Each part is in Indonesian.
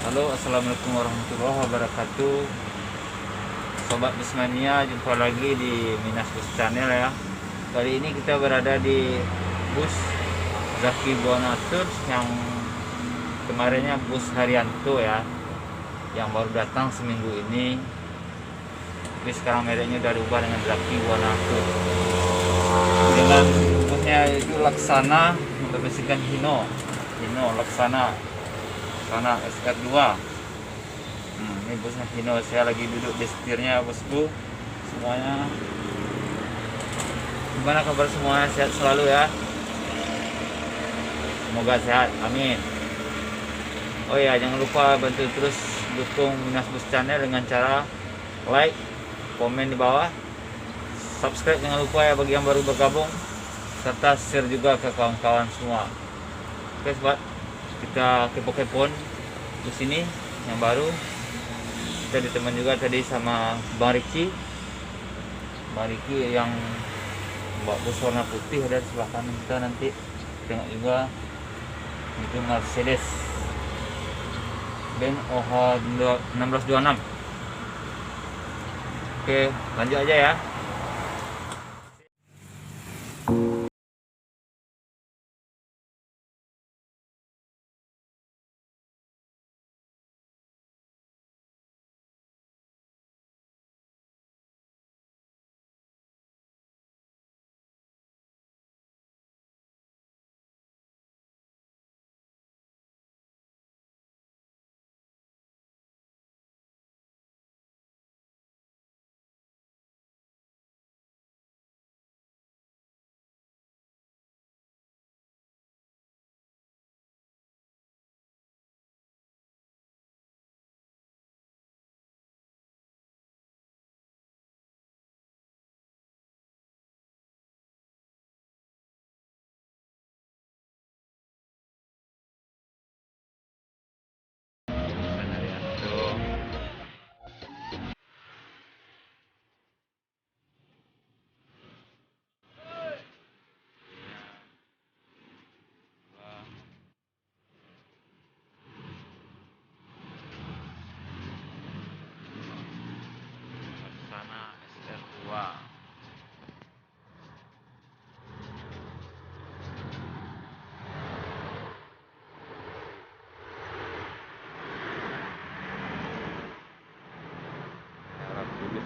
Halo, assalamualaikum warahmatullahi wabarakatuh. Sobat Busmania, jumpa lagi di Minas Bus Channel ya. Kali ini kita berada di bus Zaki Buana Tours yang kemarinnya bus Haryanto ya, yang baru datang seminggu ini. Tapi sekarang mereknya udah diubah dengan Zaki Buana Tours. Dengan busnya itu Laksana membersihkan Hino Laksana SR2. Ini busnya Hino, saya lagi duduk di setirnya bosku semuanya. Gimana kabar semuanya? Sehat selalu ya, semoga sehat, amin. Oh ya, jangan lupa bantu terus dukung Minas Bus Channel dengan cara like, komen di bawah, subscribe jangan lupa ya bagi yang baru bergabung, serta share juga ke kawan-kawan semua. Oke sobat, kita kepo-kepon di sini yang baru. Kita diteman juga tadi sama Bang Riki yang bawa bus warna putih, ada di sebelah kanan kita. Nanti tengok juga itu Mercedes Benz OH 1626. Oke, lanjut aja ya. Sana SR2. Harap dulu.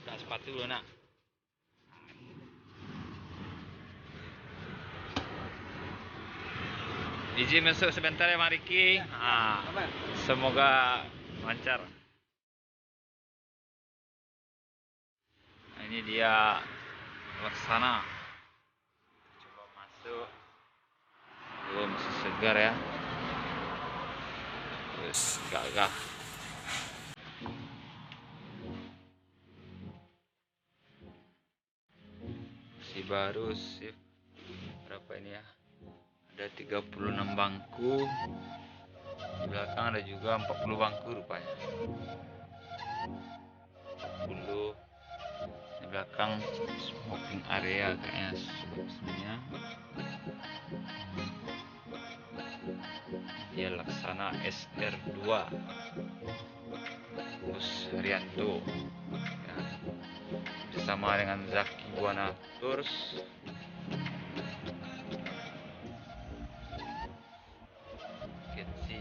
Tak sepatu dulu nak. Izin masuk sebentar ya Bang Riki. Semoga lancar. Nah, ini dia Laksana. Coba masuk. Masih segar ya. Terus gagah. baru shift berapa ini ya, ada 36 bangku, di belakang ada juga 40 bangku rupanya, 40 di belakang smoking area kayaknya semuanya. Dia Laksana SR2 Bos Haryanto ya, bersama dengan Zaki Buana Tours. Ketsi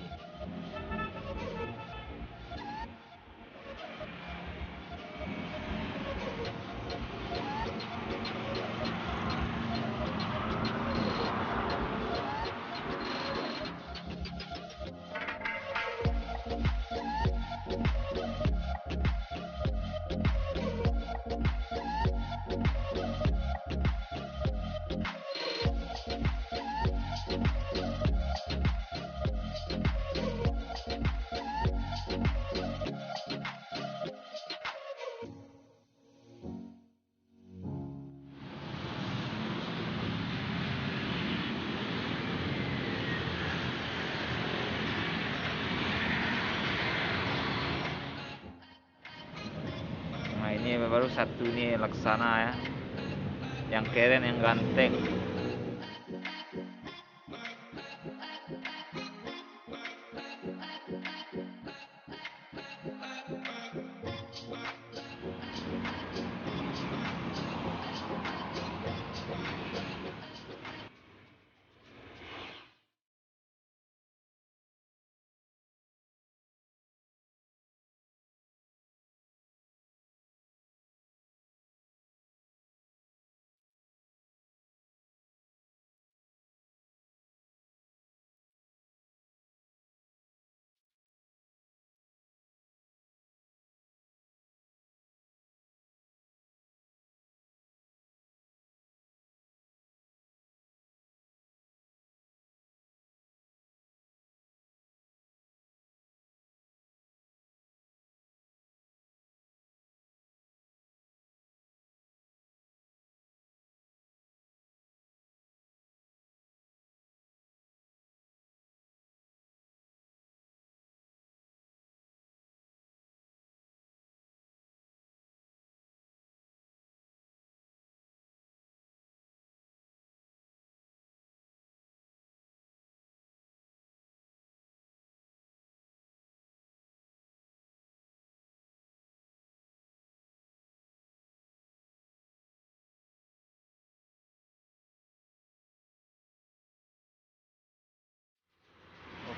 ini baru satu nih Laksana ya, yang keren, yang ganteng.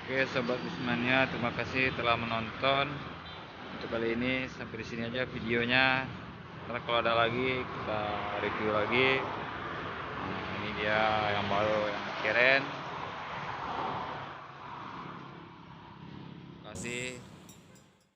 Oke sobat Bismania, terima kasih telah menonton. Untuk kali ini sampai di sini aja videonya. Ntar kalau ada lagi kita review lagi. Nah, ini dia yang baru, yang keren. Terima kasih.